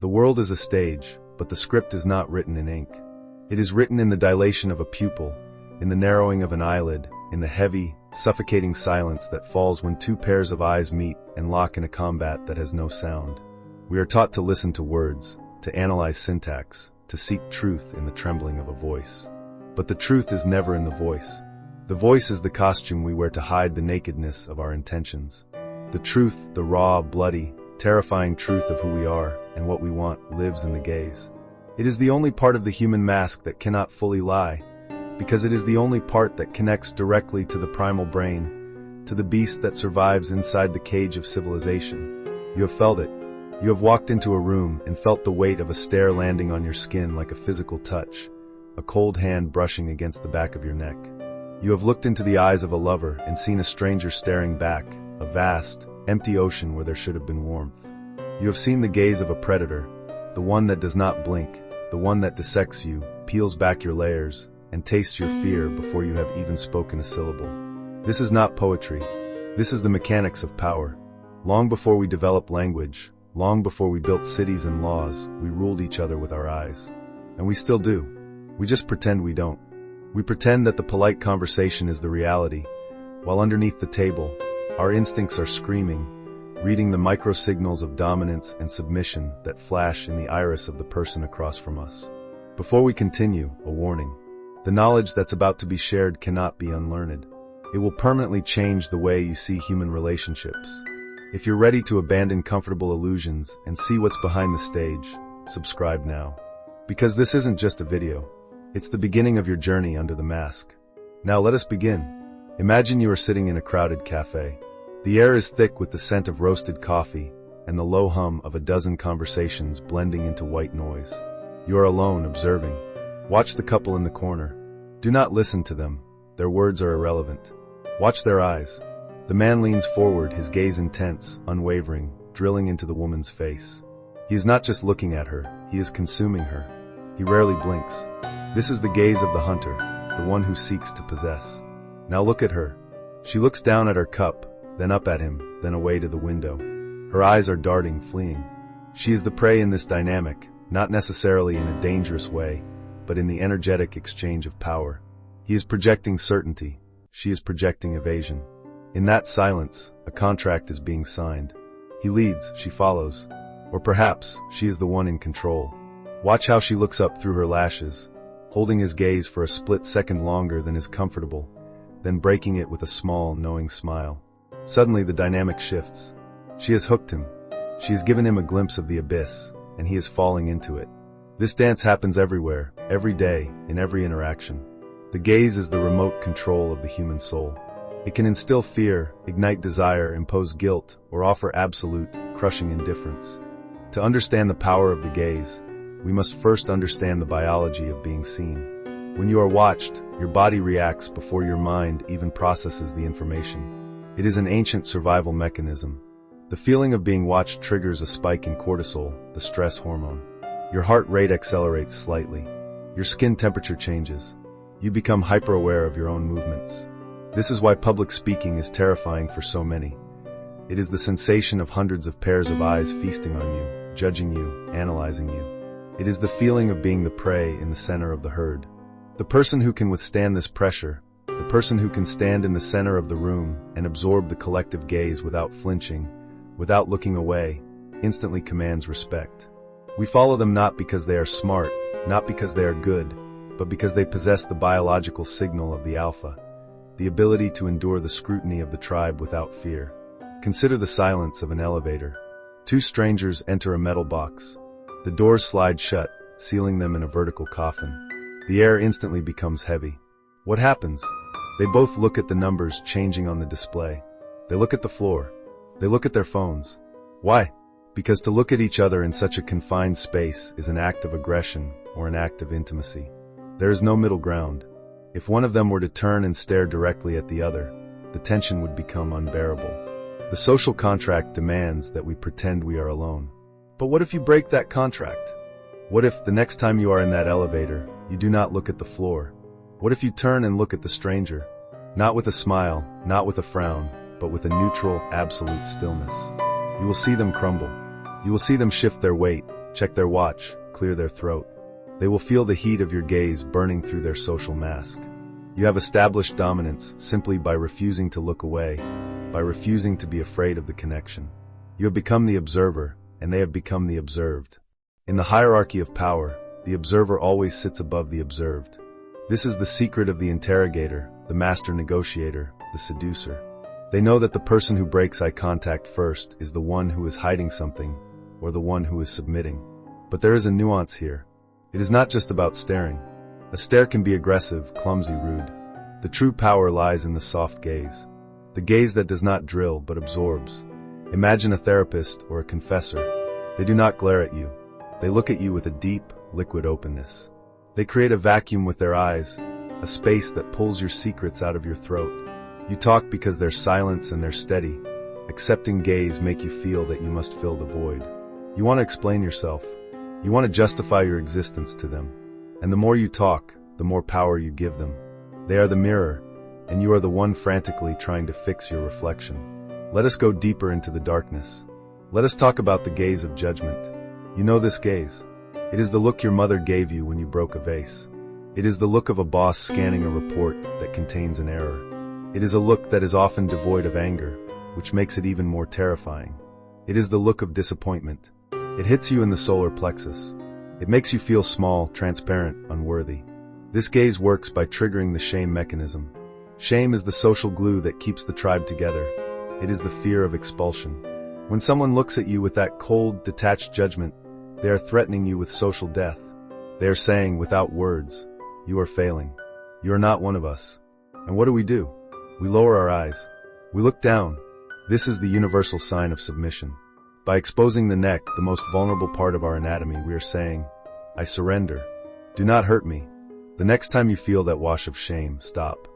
The world is a stage, but the script is not written in ink. It is written in the dilation of a pupil, in the narrowing of an eyelid, in the heavy, suffocating silence that falls when two pairs of eyes meet and lock in a combat that has no sound. We are taught to listen to words, to analyze syntax, to seek truth in the trembling of a voice. But the truth is never in the voice. The voice is the costume we wear to hide the nakedness of our intentions. The truth, the raw, bloody, terrifying truth of who we are and what we want, lives in the gaze. It is the only part of the human mask that cannot fully lie, because it is the only part that connects directly to the primal brain, to the beast that survives inside the cage of civilization. You have felt it. You have walked into a room and felt the weight of a stare landing on your skin like a physical touch, a cold hand brushing against the back of your neck. You have looked into the eyes of a lover and seen a stranger staring back, a vast, empty ocean where there should have been warmth. You have seen the gaze of a predator, the one that does not blink, the one that dissects you, peels back your layers, and tastes your fear before you have even spoken a syllable. This is not poetry. This is the mechanics of power. Long before we developed language, long before we built cities and laws, we ruled each other with our eyes. And we still do. We just pretend we don't. We pretend that the polite conversation is the reality, while underneath the table, our instincts are screaming, reading the micro-signals of dominance and submission that flash in the iris of the person across from us. Before we continue, a warning. The knowledge that's about to be shared cannot be unlearned. It will permanently change the way you see human relationships. If you're ready to abandon comfortable illusions and see what's behind the stage, subscribe now. Because this isn't just a video. It's the beginning of your journey under the mask. Now let us begin. Imagine you are sitting in a crowded cafe. The air is thick with the scent of roasted coffee and the low hum of a dozen conversations blending into white noise. You are alone, observing. Watch the couple in the corner. Do not listen to them. Their words are irrelevant. Watch their eyes. The man leans forward, his gaze intense, unwavering, drilling into the woman's face. He is not just looking at her, he is consuming her. He rarely blinks. This is the gaze of the hunter, the one who seeks to possess. Now look at her. She looks down at her cup, then up at him, then away to the window. Her eyes are darting, fleeing. She is the prey in this dynamic, not necessarily in a dangerous way, but in the energetic exchange of power. He is projecting certainty. She is projecting evasion. In that silence, a contract is being signed. He leads, she follows. Or perhaps, she is the one in control. Watch how she looks up through her lashes, holding his gaze for a split second longer than is comfortable, then breaking it with a small, knowing smile. Suddenly the dynamic shifts. She has hooked him. She has given him a glimpse of the abyss, and he is falling into it. This dance happens everywhere, every day, in every interaction. The gaze is the remote control of the human soul. It can instill fear, ignite desire, impose guilt, or offer absolute, crushing indifference. To understand the power of the gaze, we must first understand the biology of being seen. When you are watched, your body reacts before your mind even processes the information. It is an ancient survival mechanism. The feeling of being watched triggers a spike in cortisol, the stress hormone. Your heart rate accelerates slightly. Your skin temperature changes. You become hyper-aware of your own movements. This is why public speaking is terrifying for so many. It is the sensation of hundreds of pairs of eyes feasting on you, judging you, analyzing you. It is the feeling of being the prey in the center of the herd. The person who can withstand this pressure, the person who can stand in the center of the room and absorb the collective gaze without flinching, without looking away, instantly commands respect. We follow them not because they are smart, not because they are good, but because they possess the biological signal of the alpha, the ability to endure the scrutiny of the tribe without fear. Consider the silence of an elevator. Two strangers enter a metal box. The doors slide shut, sealing them in a vertical coffin. The air instantly becomes heavy. What happens? They both look at the numbers changing on the display. They look at the floor. They look at their phones. Why? Because to look at each other in such a confined space is an act of aggression or an act of intimacy. There is no middle ground. If one of them were to turn and stare directly at the other, the tension would become unbearable. The social contract demands that we pretend we are alone. But what if you break that contract? What if, the next time you are in that elevator, you do not look at the floor? What if you turn and look at the stranger? Not with a smile, not with a frown, but with a neutral, absolute stillness. You will see them crumble. You will see them shift their weight, check their watch, clear their throat. They will feel the heat of your gaze burning through their social mask. You have established dominance simply by refusing to look away, by refusing to be afraid of the connection. You have become the observer, and they have become the observed. In the hierarchy of power, the observer always sits above the observed. This is the secret of the interrogator, the master negotiator, the seducer. They know that the person who breaks eye contact first is the one who is hiding something, or the one who is submitting. But there is a nuance here. It is not just about staring. A stare can be aggressive, clumsy, rude. The true power lies in the soft gaze. The gaze that does not drill but absorbs. Imagine a therapist or a confessor. They do not glare at you. They look at you with a deep, liquid openness. They create a vacuum with their eyes, a space that pulls your secrets out of your throat. You talk because their silence and their steady, accepting gaze make you feel that you must fill the void. You want to explain yourself. You want to justify your existence to them. And the more you talk, the more power you give them. They are the mirror, and you are the one frantically trying to fix your reflection. Let us go deeper into the darkness. Let us talk about the gaze of judgment. You know this gaze. It is the look your mother gave you when you broke a vase. It is the look of a boss scanning a report that contains an error. It is a look that is often devoid of anger, which makes it even more terrifying. It is the look of disappointment. It hits you in the solar plexus. It makes you feel small, transparent, unworthy. This gaze works by triggering the shame mechanism. Shame is the social glue that keeps the tribe together. It is the fear of expulsion. When someone looks at you with that cold, detached judgment, they are threatening you with social death. They are saying, without words, you are failing. You are not one of us. And what do? We lower our eyes. We look down. This is the universal sign of submission. By exposing the neck, the most vulnerable part of our anatomy, we are saying, I surrender. Do not hurt me. The next time you feel that wash of shame, stop.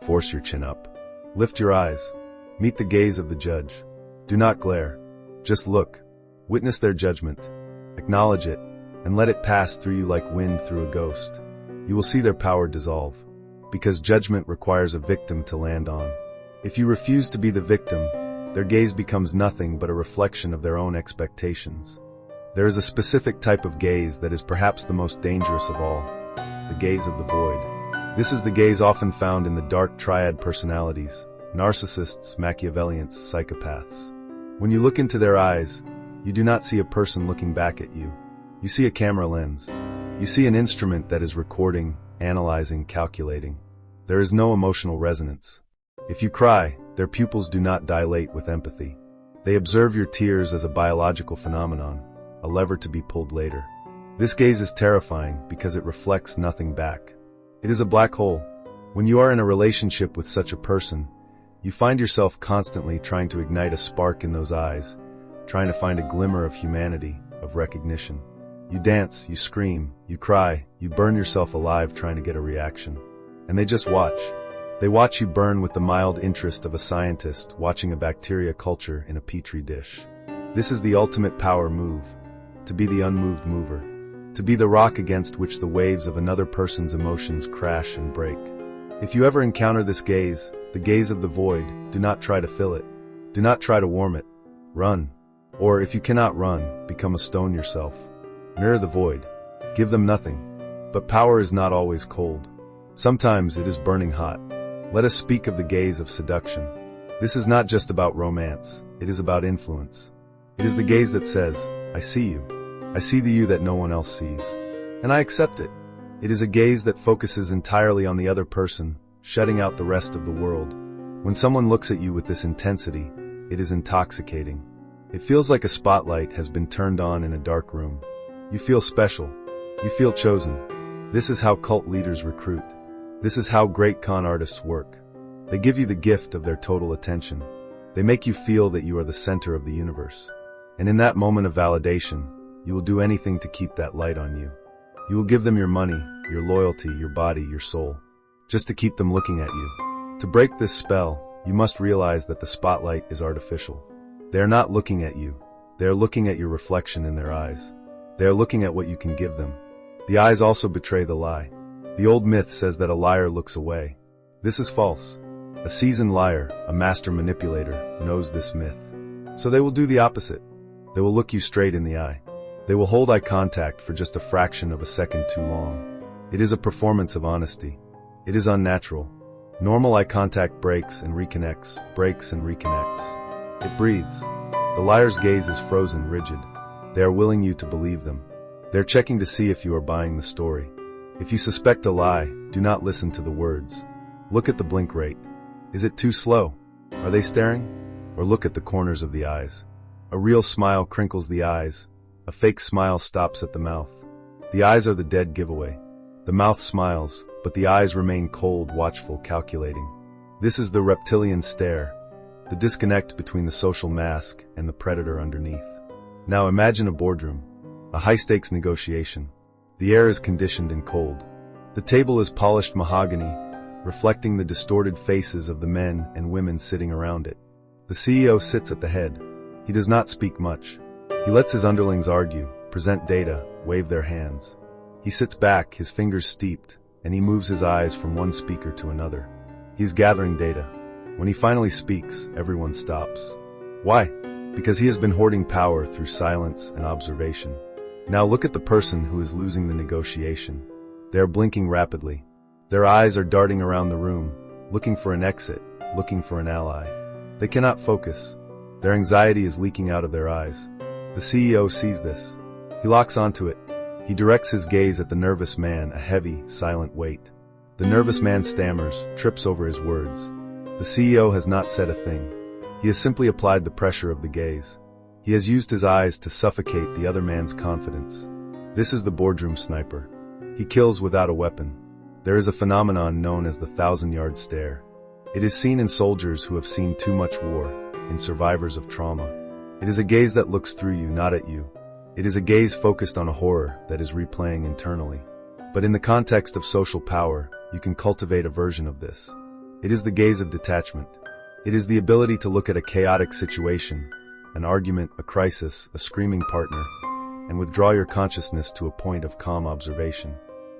Force your chin up. Lift your eyes. Meet the gaze of the judge. Do not glare. Just look. Witness their judgment. Acknowledge it, and let it pass through you like wind through a ghost. You will see their power dissolve. Because judgment requires a victim to land on. If you refuse to be the victim, their gaze becomes nothing but a reflection of their own expectations. There is a specific type of gaze that is perhaps the most dangerous of all, the gaze of the void. This is the gaze often found in the dark triad personalities, narcissists, Machiavellians, psychopaths. When you look into their eyes, you do not see a person looking back at you. You see a camera lens. You see an instrument that is recording, analyzing, calculating. There is no emotional resonance. If you cry, their pupils do not dilate with empathy. They observe your tears as a biological phenomenon, a lever to be pulled later. This gaze is terrifying because it reflects nothing back. It is a black hole. When you are in a relationship with such a person, you find yourself constantly trying to ignite a spark in those eyes, trying to find a glimmer of humanity, of recognition. You dance, you scream, you cry, you burn yourself alive trying to get a reaction. And they just watch. They watch you burn with the mild interest of a scientist watching a bacteria culture in a petri dish. This is the ultimate power move, to be the unmoved mover, to be the rock against which the waves of another person's emotions crash and break. If you ever encounter this gaze, the gaze of the void, do not try to fill it. Do not try to warm it. Run. Or if you cannot run, become a stone yourself. Mirror the void. Give them nothing. But power is not always cold. Sometimes it is burning hot. Let us speak of the gaze of seduction. This is not just about romance. It is about influence. It is the gaze that says, I see you. I see the you that no one else sees. And I accept it. It is a gaze that focuses entirely on the other person, shutting out the rest of the world. When someone looks at you with this intensity, it is intoxicating. It feels like a spotlight has been turned on in a dark room. You feel special. You feel chosen. This is how cult leaders recruit. This is how great con artists work. They give you the gift of their total attention. They make you feel that you are the center of the universe. And in that moment of validation, you will do anything to keep that light on you. You will give them your money, your loyalty, your body, your soul, just to keep them looking at you. To break this spell, you must realize that the spotlight is artificial. They are not looking at you. They are looking at your reflection in their eyes. They are looking at what you can give them. The eyes also betray the lie. The old myth says that a liar looks away. This is false. A seasoned liar, a master manipulator, knows this myth. So they will do the opposite. They will look you straight in the eye. They will hold eye contact for just a fraction of a second too long. It is a performance of honesty. It is unnatural. Normal eye contact breaks and reconnects, breaks and reconnects. It breathes. The liar's gaze is frozen, rigid. They are willing you to believe them. They're checking to see if you are buying the story. If you suspect a lie, do not listen to the words. Look at the blink rate. Is it too slow? Are they staring? Or look at the corners of the eyes. A real smile crinkles the eyes. A fake smile stops at the mouth. The eyes are the dead giveaway. The mouth smiles, but the eyes remain cold, watchful, calculating. This is the reptilian stare, the disconnect between the social mask and the predator underneath. Now imagine a boardroom, a high-stakes negotiation. The air is conditioned and cold. The table is polished mahogany, reflecting the distorted faces of the men and women sitting around it. The CEO sits at the head. He does not speak much. He lets his underlings argue, present data, wave their hands. He sits back, his fingers steeped, and he moves his eyes from one speaker to another. He is gathering data. When he finally speaks, everyone stops. Why? Because he has been hoarding power through silence and observation. Now look at the person who is losing the negotiation. They are blinking rapidly. Their eyes are darting around the room, looking for an exit, looking for an ally. They cannot focus. Their anxiety is leaking out of their eyes. The CEO sees this. He locks onto it. He directs his gaze at the nervous man, a heavy, silent weight. The nervous man stammers, trips over his words. The CEO has not said a thing. He has simply applied the pressure of the gaze. He has used his eyes to suffocate the other man's confidence. This is the boardroom sniper. He kills without a weapon. There is a phenomenon known as the 1,000-yard stare. It is seen in soldiers who have seen too much war, in survivors of trauma. It is a gaze that looks through you, not at you. It is a gaze focused on a horror that is replaying internally. But in the context of social power, you can cultivate a version of this. It is the gaze of detachment. It is the ability to look at a chaotic situation, an argument, a crisis, a screaming partner, and withdraw your consciousness to a point of calm observation.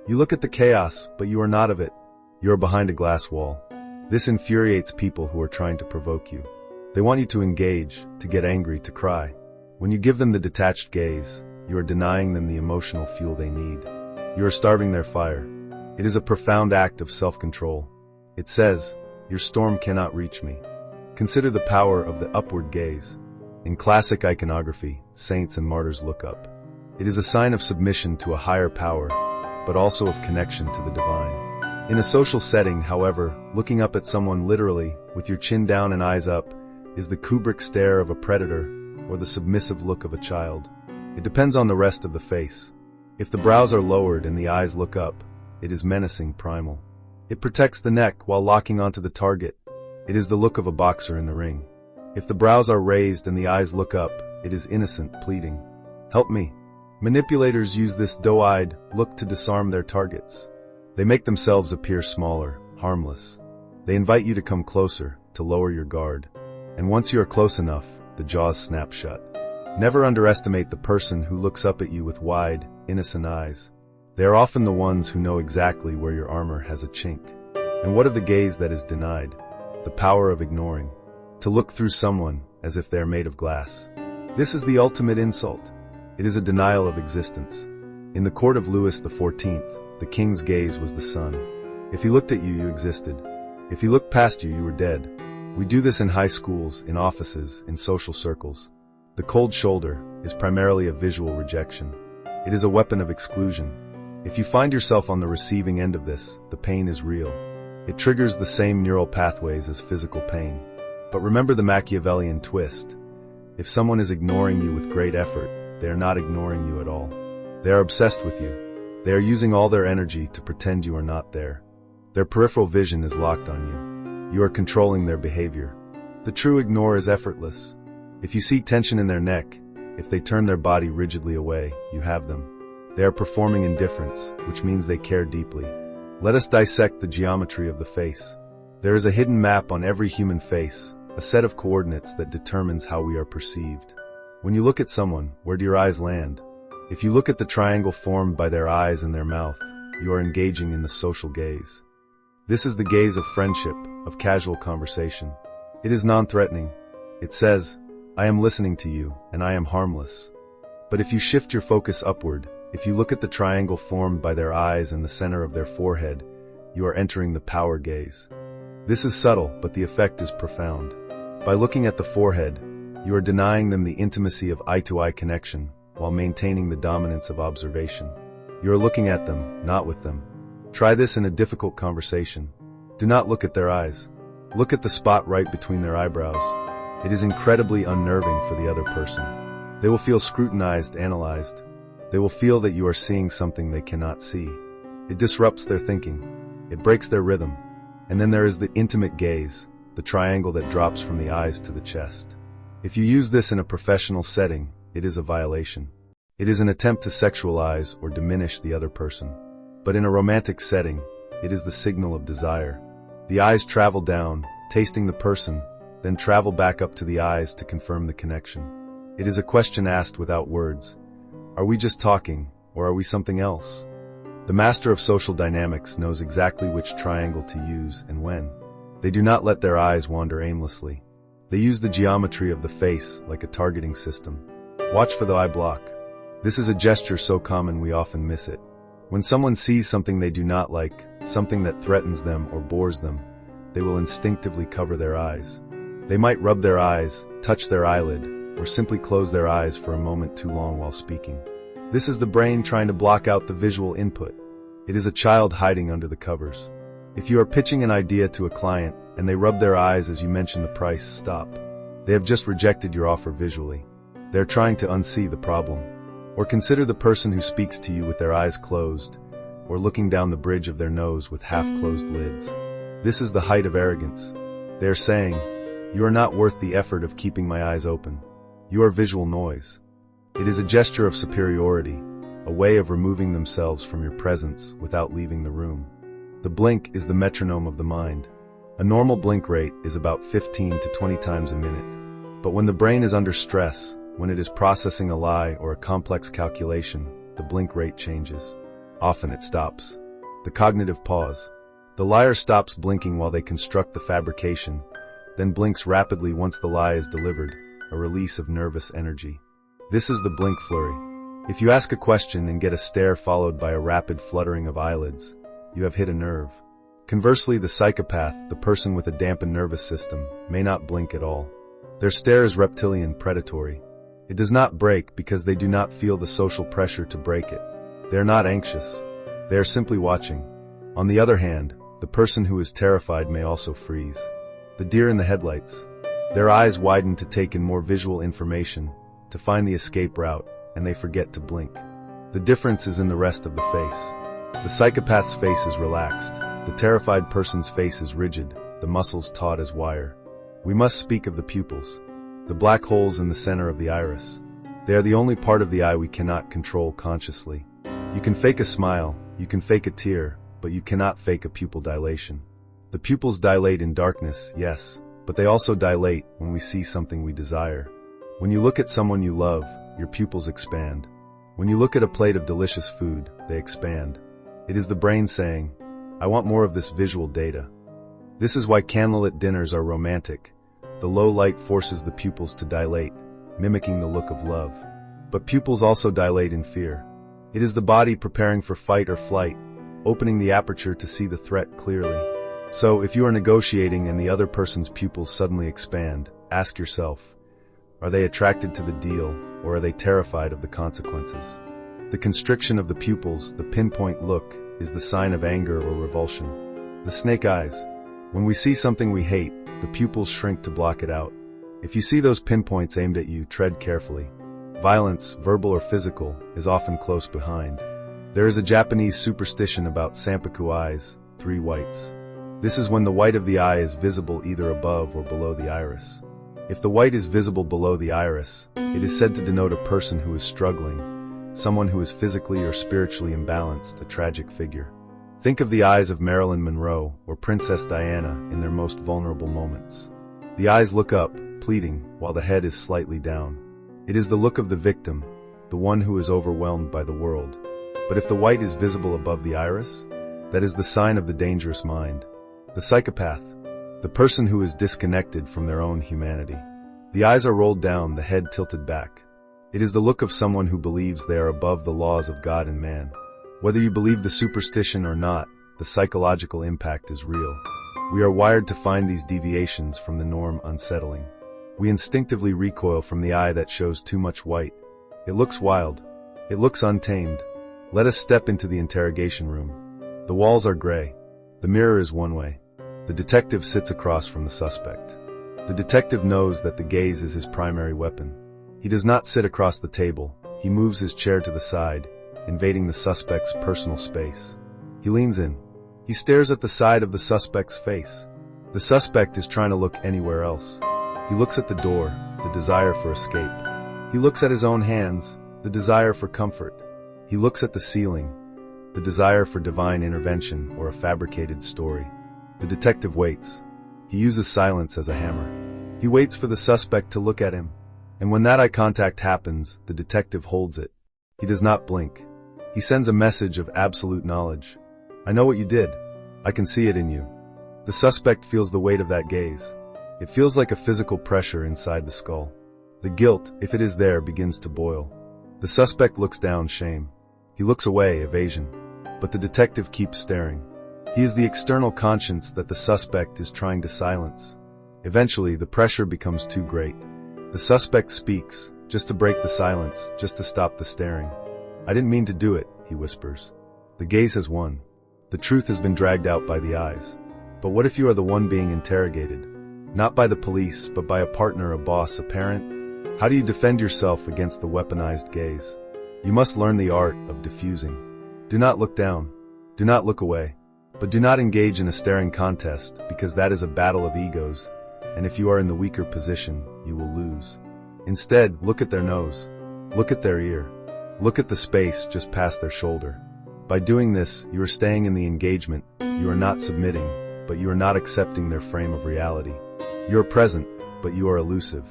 You look at the chaos, but you are not of it. You are behind a glass wall. This infuriates people who are trying to provoke you. They want you to engage, to get angry, to cry. When you give them the detached gaze, you are denying them the emotional fuel they need. You are starving their fire. It is a profound act of self-control. It says, your storm cannot reach me. Consider the power of the upward gaze. In classic iconography, saints and martyrs look up. It is a sign of submission to a higher power, but also of connection to the divine. In a social setting, however, looking up at someone literally, with your chin down and eyes up, is the Kubrick stare of a predator or the submissive look of a child. It depends on the rest of the face. If the brows are lowered and the eyes look up, it is menacing, primal. It protects the neck while locking onto the target. It is the look of a boxer in the ring. If the brows are raised and the eyes look up, it is innocent, pleading. Help me. Manipulators use this doe-eyed look to disarm their targets. They make themselves appear smaller, harmless. They invite you to come closer, to lower your guard. And once you are close enough, the jaws snap shut. Never underestimate the person who looks up at you with wide, innocent eyes. They are often the ones who know exactly where your armor has a chink. And what of the gaze that is denied? The power of ignoring. To look through someone as if they are made of glass. This is the ultimate insult. It is a denial of existence. In the court of Louis XIV, the king's gaze was the sun. If he looked at you, you existed. If he looked past you, you were dead. We do this in high schools, in offices, in social circles. The cold shoulder is primarily a visual rejection. It is a weapon of exclusion. If you find yourself on the receiving end of this, the pain is real. It triggers the same neural pathways as physical pain. But remember the Machiavellian twist. If someone is ignoring you with great effort, they are not ignoring you at all. They are obsessed with you. They are using all their energy to pretend you are not there. Their peripheral vision is locked on you. You are controlling their behavior. The true ignore is effortless. If you see tension in their neck, if they turn their body rigidly away, you have them. They are performing indifference, which means they care deeply. Let us dissect the geometry of the face. There is a hidden map on every human face, a set of coordinates that determines how we are perceived. When you look at someone, where do your eyes land? If you look at the triangle formed by their eyes and their mouth, you are engaging in the social gaze. This is the gaze of friendship, of casual conversation. It is non-threatening. It says, I am listening to you, and I am harmless. But if you shift your focus upward, if you look at the triangle formed by their eyes and the center of their forehead, you are entering the power gaze. This is subtle, but the effect is profound. By looking at the forehead, you are denying them the intimacy of eye-to-eye connection, while maintaining the dominance of observation. You are looking at them, not with them. Try this in a difficult conversation. Do not look at their eyes. Look at the spot right between their eyebrows. It is incredibly unnerving for the other person. They will feel scrutinized, analyzed. They will feel that you are seeing something they cannot see. It disrupts their thinking. It breaks their rhythm. And then there is the intimate gaze, the triangle that drops from the eyes to the chest. If you use this in a professional setting, it is a violation. It is an attempt to sexualize or diminish the other person. But in a romantic setting, it is the signal of desire. The eyes travel down, tasting the person, then travel back up to the eyes to confirm the connection. It is a question asked without words. Are we just talking, or are we something else? The master of social dynamics knows exactly which triangle to use and when. They do not let their eyes wander aimlessly. They use the geometry of the face like a targeting system. Watch for the eye block. This is a gesture so common we often miss it. When someone sees something they do not like, something that threatens them or bores them, they will instinctively cover their eyes. They might rub their eyes, touch their eyelid, or simply close their eyes for a moment too long while speaking. This is the brain trying to block out the visual input. It is a child hiding under the covers. If you are pitching an idea to a client and they rub their eyes as you mention the price, stop. They have just rejected your offer visually. They're trying to unsee the problem. Or consider the person who speaks to you with their eyes closed, or looking down the bridge of their nose with half-closed lids. This is the height of arrogance. They are saying, "You are not worth the effort of keeping my eyes open. You are visual noise." It is a gesture of superiority, a way of removing themselves from your presence without leaving the room. The blink is the metronome of the mind. A normal blink rate is about 15 to 20 times a minute. But when the brain is under stress, when it is processing a lie or a complex calculation, the blink rate changes. Often it stops. The cognitive pause. The liar stops blinking while they construct the fabrication, then blinks rapidly once the lie is delivered, a release of nervous energy. This is the blink flurry. If you ask a question and get a stare followed by a rapid fluttering of eyelids, you have hit a nerve. Conversely, the psychopath, the person with a dampened nervous system, may not blink at all. Their stare is reptilian, predatory. It does not break because they do not feel the social pressure to break it. They are not anxious. They are simply watching. On the other hand, the person who is terrified may also freeze. The deer in the headlights. Their eyes widen to take in more visual information, to find the escape route, and they forget to blink. The difference is in the rest of the face. The psychopath's face is relaxed. The terrified person's face is rigid, the muscles taut as wire. We must speak of the pupils. The black holes in the center of the iris. They are the only part of the eye we cannot control consciously. You can fake a smile, you can fake a tear, but you cannot fake a pupil dilation. The pupils dilate in darkness, yes, but they also dilate when we see something we desire. When you look at someone you love, your pupils expand. When you look at a plate of delicious food, they expand. It is the brain saying, "I want more of this visual data." This is why candlelit dinners are romantic. The low light forces the pupils to dilate, mimicking the look of love. But pupils also dilate in fear. It is the body preparing for fight or flight, opening the aperture to see the threat clearly. So, if you are negotiating and the other person's pupils suddenly expand, ask yourself, are they attracted to the deal, or are they terrified of the consequences? The constriction of the pupils, the pinpoint look, is the sign of anger or revulsion. The snake eyes. When we see something we hate, the pupils shrink to block it out. If you see those pinpoints aimed at you, tread carefully. Violence, verbal or physical, is often close behind. There is a Japanese superstition about sanpaku eyes, 3 whites. This is when the white of the eye is visible either above or below the iris. If the white is visible below the iris, it is said to denote a person who is struggling, someone who is physically or spiritually imbalanced, a tragic figure. Think of the eyes of Marilyn Monroe or Princess Diana in their most vulnerable moments. The eyes look up, pleading, while the head is slightly down. It is the look of the victim, the one who is overwhelmed by the world. But if the white is visible above the iris, that is the sign of the dangerous mind. The psychopath, the person who is disconnected from their own humanity. The eyes are rolled down, the head tilted back. It is the look of someone who believes they are above the laws of God and man. Whether you believe the superstition or not, the psychological impact is real. We are wired to find these deviations from the norm unsettling. We instinctively recoil from the eye that shows too much white. It looks wild. It looks untamed. Let us step into the interrogation room. The walls are gray. The mirror is one way. The detective sits across from the suspect. The detective knows that the gaze is his primary weapon. He does not sit across the table. He moves his chair to the side, invading the suspect's personal space. He leans in. He stares at the side of the suspect's face. The suspect is trying to look anywhere else. He looks at the door, the desire for escape. He looks at his own hands, the desire for comfort. He looks at the ceiling, the desire for divine intervention or a fabricated story. The detective waits. He uses silence as a hammer. He waits for the suspect to look at him. And when that eye contact happens, the detective holds it. He does not blink. He sends a message of absolute knowledge. I know what you did. I can see it in you. The suspect feels the weight of that gaze. It feels like a physical pressure inside the skull. The guilt, if it is there, begins to boil. The suspect looks down, shame. He looks away, evasion. But the detective keeps staring. He is the external conscience that the suspect is trying to silence. Eventually, the pressure becomes too great. The suspect speaks, just to break the silence, just to stop the staring. I didn't mean to do it, he whispers. The gaze has won. The truth has been dragged out by the eyes. But what if you are the one being interrogated? Not by the police, but by a partner, a boss, a parent? How do you defend yourself against the weaponized gaze? You must learn the art of diffusing. Do not look down. Do not look away. But do not engage in a staring contest, because that is a battle of egos, and if you are in the weaker position, you will lose. Instead, look at their nose. Look at their ear. Look at the space just past their shoulder. By doing this, you are staying in the engagement. You are not submitting, but you are not accepting their frame of reality. You are present, but you are elusive.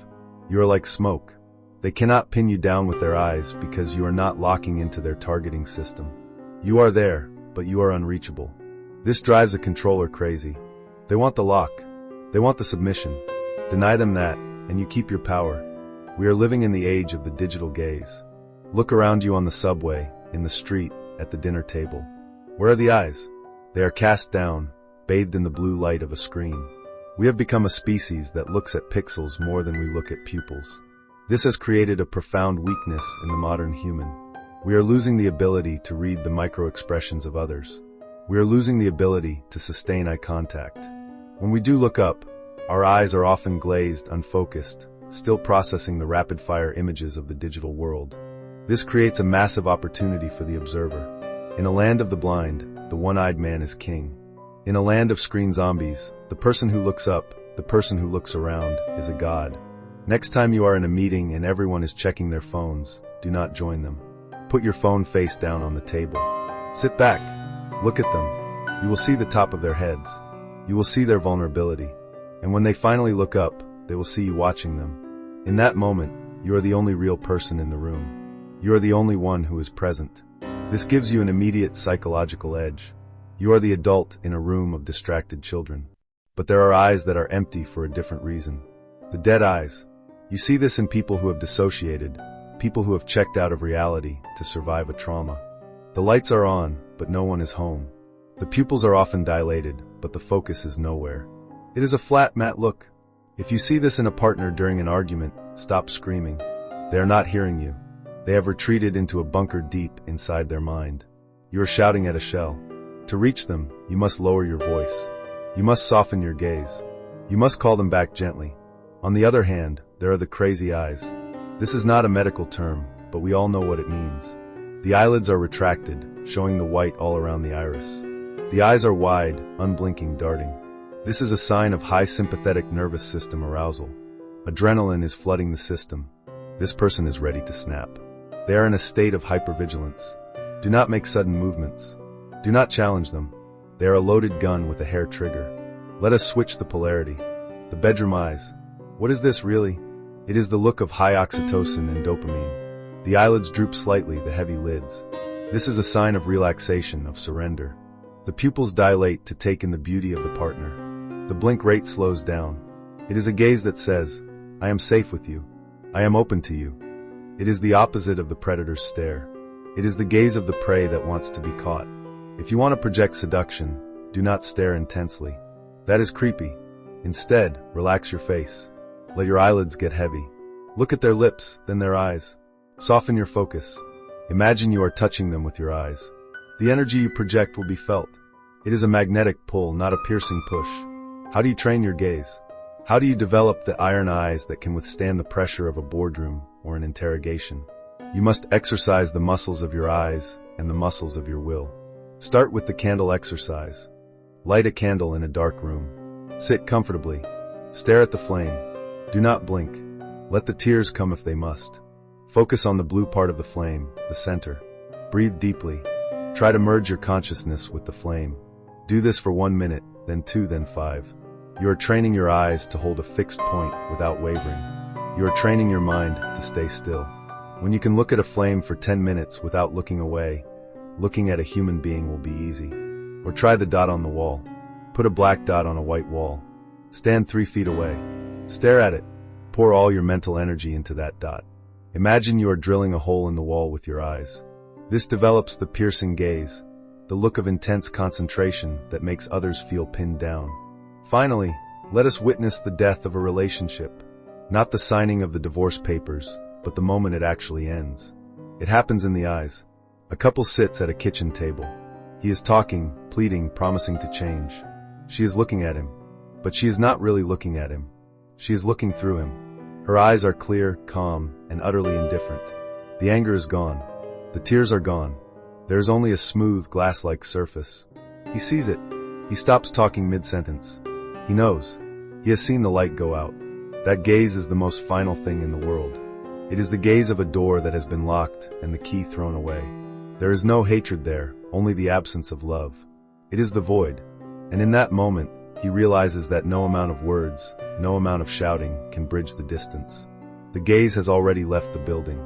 You are like smoke. They cannot pin you down with their eyes because you are not locking into their targeting system. You are there, but you are unreachable. This drives a controller crazy. They want the lock. They want the submission. Deny them that, and you keep your power. We are living in the age of the digital gaze. Look around you on the subway, in the street, at the dinner table. Where are the eyes? They are cast down, bathed in the blue light of a screen. We have become a species that looks at pixels more than we look at pupils. This has created a profound weakness in the modern human. We are losing the ability to read the micro-expressions of others. We are losing the ability to sustain eye contact. When we do look up, our eyes are often glazed, unfocused, still processing the rapid-fire images of the digital world. This creates a massive opportunity for the observer. In a land of the blind, the one-eyed man is king. In a land of screen zombies, the person who looks up, the person who looks around, is a god. Next time you are in a meeting and everyone is checking their phones, do not join them. Put your phone face down on the table. Sit back. Look at them. You will see the top of their heads. You will see their vulnerability. And when they finally look up, they will see you watching them. In that moment, you are the only real person in the room. You are the only one who is present. This gives you an immediate psychological edge. You are the adult in a room of distracted children. But there are eyes that are empty for a different reason. The dead eyes. You see this in people who have dissociated, people who have checked out of reality to survive a trauma. The lights are on, but no one is home. The pupils are often dilated, but the focus is nowhere. It is a flat, matte look. If you see this in a partner during an argument, stop screaming. They are not hearing you. They have retreated into a bunker deep inside their mind. You are shouting at a shell. To reach them, you must lower your voice. You must soften your gaze. You must call them back gently. On the other hand, there are the crazy eyes. This is not a medical term, but we all know what it means. The eyelids are retracted, showing the white all around the iris. The eyes are wide, unblinking, darting. This is a sign of high sympathetic nervous system arousal. Adrenaline is flooding the system. This person is ready to snap. They are in a state of hypervigilance. Do not make sudden movements. Do not challenge them. They are a loaded gun with a hair trigger. Let us switch the polarity. The bedroom eyes. What is this really? It is the look of high oxytocin and dopamine. The eyelids droop slightly, the heavy lids. This is a sign of relaxation, of surrender. The pupils dilate to take in the beauty of the partner. The blink rate slows down. It is a gaze that says, I am safe with you. I am open to you. It is the opposite of the predator's stare. It is the gaze of the prey that wants to be caught. If you want to project seduction, do not stare intensely. That is creepy. Instead, relax your face. Let your eyelids get heavy. Look at their lips, then their eyes. Soften your focus. Imagine you are touching them with your eyes. The energy you project will be felt. It is a magnetic pull, not a piercing push. How do you train your gaze? How do you develop the iron eyes that can withstand the pressure of a boardroom or an interrogation? You must exercise the muscles of your eyes and the muscles of your will. Start with the candle exercise. Light a candle in a dark room. Sit comfortably. Stare at the flame. Do not blink. Let the tears come if they must. Focus on the blue part of the flame, the center. Breathe deeply. Try to merge your consciousness with the flame. Do this for 1 minute, then 2, then 5. You are training your eyes to hold a fixed point without wavering. You are training your mind to stay still. When you can look at a flame for 10 minutes without looking away, looking at a human being will be easy. Or try the dot on the wall. Put a black dot on a white wall. Stand 3 feet away. Stare at it. Pour all your mental energy into that dot. Imagine you are drilling a hole in the wall with your eyes. This develops the piercing gaze, the look of intense concentration that makes others feel pinned down. Finally, let us witness the death of a relationship. Not the signing of the divorce papers, but the moment it actually ends. It happens in the eyes. A couple sits at a kitchen table. He is talking, pleading, promising to change. She is looking at him. But she is not really looking at him. She is looking through him. Her eyes are clear, calm, and utterly indifferent. The anger is gone. The tears are gone. There is only a smooth, glass-like surface. He sees it. He stops talking mid-sentence. He knows. He has seen the light go out. That gaze is the most final thing in the world. It is the gaze of a door that has been locked and the key thrown away. There is no hatred there, only the absence of love. It is the void. And in that moment, he realizes that no amount of words, no amount of shouting can bridge the distance. The gaze has already left the building.